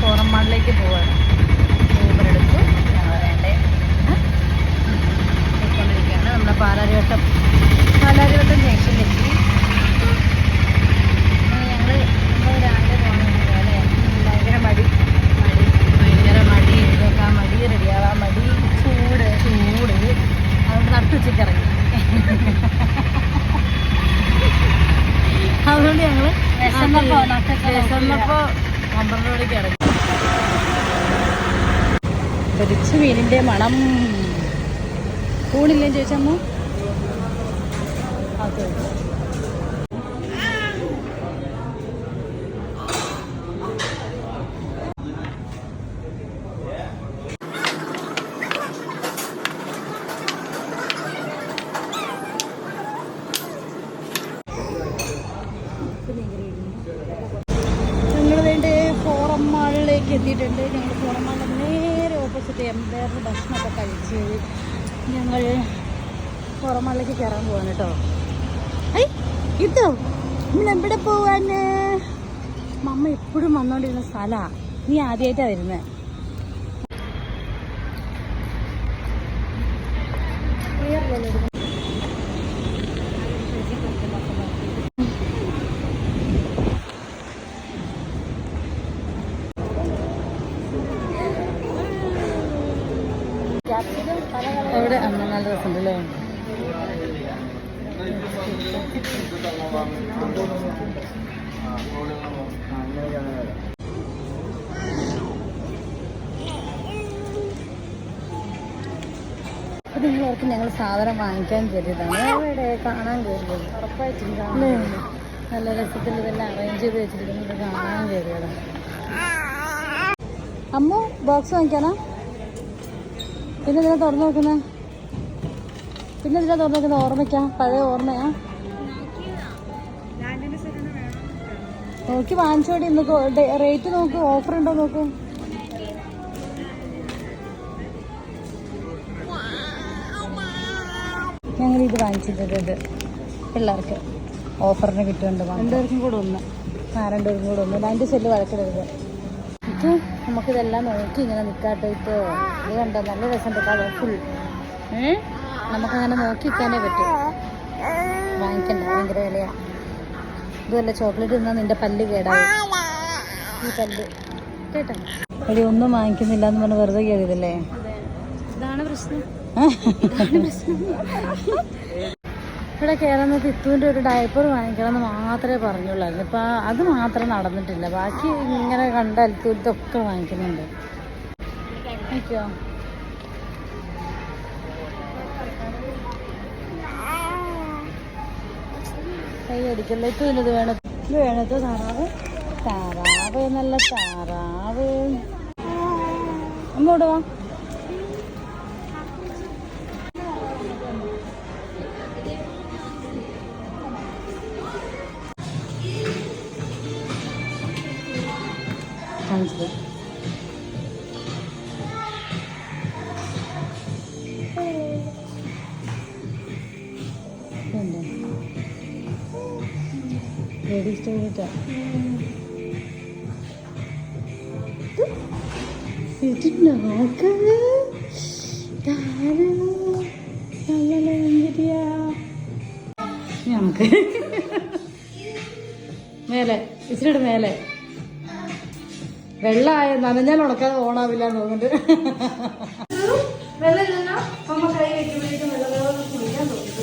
Forum മാളിലേക്ക് പോവാണ്. Uber എടുത്തു. ഞങ്ങൾ വേണ്ടേ പോയിക്കൊണ്ടിരിക്കുകയാണ്. നമ്മുടെ പാലാരിവട്ടം ജംഗ്ഷനിലെത്തി. നമ്മൾ രാവിലെ പോകണമെന്നില്ല അല്ലേ? ഭയങ്കര മടി ഇതൊക്കെ മടി റെഡിയാവാൻ മടി ചൂട് അതുകൊണ്ട് നട്ടുച്ചയ്ക്ക് ഇറങ്ങി. അതുകൊണ്ട് ഞങ്ങൾ വിശന്നപ്പോൾ 12 മണിക്ക് ഇറങ്ങി. പൊരിച്ച മീനിൻ്റെ മണം. ഊണില്ലേ ചോദിച്ചമ്മ? അതെ. ഞങ്ങൾ വേണ്ട ഫോറം മാളിലേക്ക് എത്തിയിട്ടുണ്ട്. ഞങ്ങൾ ഫോറം മാളിൽ നേരെ ഓപ്പോസിറ്റ് എംപയറിന് ഭക്ഷണമൊക്കെ കഴിച്ച് ഞങ്ങൾ ഫോറം മാളിലേക്ക് കയറാൻ പോവാണ് കേട്ടോ. ഇതോ നമ്മൾ എവിടെ പോവാന്? മമ്മ എപ്പോഴും വന്നോണ്ടിരുന്ന സ്ഥലമാണ്. നീ ആദ്യമായിട്ടാണ് വരുന്നത്. അവിടെ നല്ല രസമുണ്ടല്ലേ? അപ്പോൾ നിങ്ങളോർക്ക് ഞങ്ങൾ സാധനം വാങ്ങിക്കാൻ കയറിയതാണ്. അവിടെ കാണാൻ കയറിയത് ഉറപ്പായിട്ടും നല്ല രസത്തിൽ ഇതെല്ലാം അറേഞ്ച് ചെയ്ത് വെച്ചിരിക്കുന്നത് കാണാൻ കയറിയതാണ്. അമ്മ ബോക്സ് വാങ്ങിക്കാനാ? പിന്നെ ഇതിനെ തുറന്നു നോക്കുന്നത്? ഓർമ്മയ്ക്കാ? പഴയ ഓർമ്മയാ? നോക്കി വാങ്ങിച്ചോടി. ഇന്ന് റേറ്റ് നോക്കൂ, ഓഫർ ഉണ്ടോ നോക്കൂ. ഞങ്ങളിത് വാങ്ങിച്ചിട്ടുണ്ട്. പിള്ളേർക്ക് ഓഫറിന് കിട്ടുന്നുണ്ട്. 2 പേർക്കും കൂടെ ഒന്ന്. 2 പേർക്കും കൂടെ ഒന്ന്. അതിൻ്റെ സെല്ല് വഴക്കിടരുത്. നമുക്കിതെല്ലാം നോക്കി ഇങ്ങനെ നിൽക്കാട്ടോ. ഇത് കണ്ടോ? നല്ല രസമുണ്ട്. കളർഫുൾ. നമുക്കങ്ങനെ നോക്കി നിൽക്കാനേ പറ്റും. വാങ്ങിക്കണ്ട, ഭയങ്കര വിലയാ. ഇതുമല്ല, ചോക്ലേറ്റ് തിന്നാൽ നിന്റെ പല്ല് കേടാവും. ഈ പല്ല് കേട്ടോ. എടി ഒന്നും വാങ്ങിക്കുന്നില്ല എന്ന് പറഞ്ഞ് വെറുതെ കയറിയതല്ലേ? ഇതാണ് പ്രശ്നം. ഇവിടെ കയറുന്നത് ഇത്തുവിൻ്റെ ഒരു ഡയപ്പർ വാങ്ങിക്കണം എന്ന് മാത്രമേ പറഞ്ഞുള്ളായിരുന്നു. ഇപ്പം അത് മാത്രം നടന്നിട്ടില്ല. ബാക്കി ഇങ്ങനെ കണ്ടാൽ ഇതൊക്കെ വാങ്ങിക്കുന്നുണ്ട്. നോക്കിയോ? കൈ അടിക്കല്ലോ. ഇത്തുവിനത് വേണം. ഇത് വേണത് താറാവ് നല്ല താറാവ്. അങ്ങോട്ട് വാ. കാണിച്ചത് ലേഡീസ് ടോയ്ലറ്റാ. ഇതിൻ്റെ നോക്കത് നല്ല എന്തിരിയാ. നമുക്ക് മേലെ ഇച്ചിരിയുടെ മേലെ വെള്ളമായ നനഞ്ഞാൽ ഉണക്കാതെ ഓണാവില്ല എന്ന് തോന്നുന്നുണ്ട്. വെള്ളമില്ലല്ലോ. അമ്മ കൈ വയ്ക്കുമ്പോഴേക്കും വെള്ളത്തോടെ കുളിക്കാൻ തോന്നുന്നു.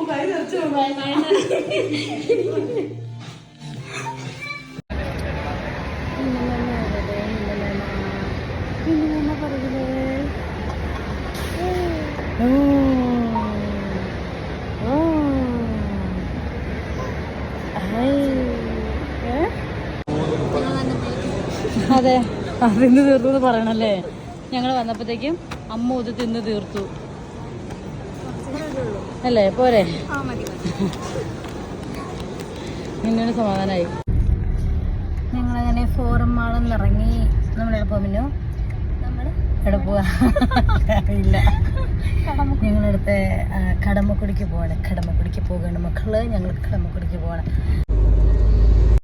കൈ തെറിച്ചു പറയില്ലേ? അതെ, തിന്ന് തീർത്തു എന്ന് പറയണല്ലേ? ഞങ്ങൾ വന്നപ്പോഴത്തേക്കും അമ്മ ഇത് തിന്ന് തീർത്തു അല്ലേ? പോരെ? നിന്നൊരു സമാധാനമായി. ഞങ്ങളങ്ങനെ ഫോറം മാളിൽ ഇറങ്ങി. നമ്മളെവിടെ പോകുന്നു? എവിടെ പോവാ അറിയില്ല. ഞങ്ങളടുത്ത് കടമ്പക്കുടി കടമക്കുടിക്ക് പോവാണ്. കടമക്കുടിക്ക് പോവുകയാണ് മക്കള്. ഞങ്ങൾ കടമക്കുടിക്ക് പോവാണ്.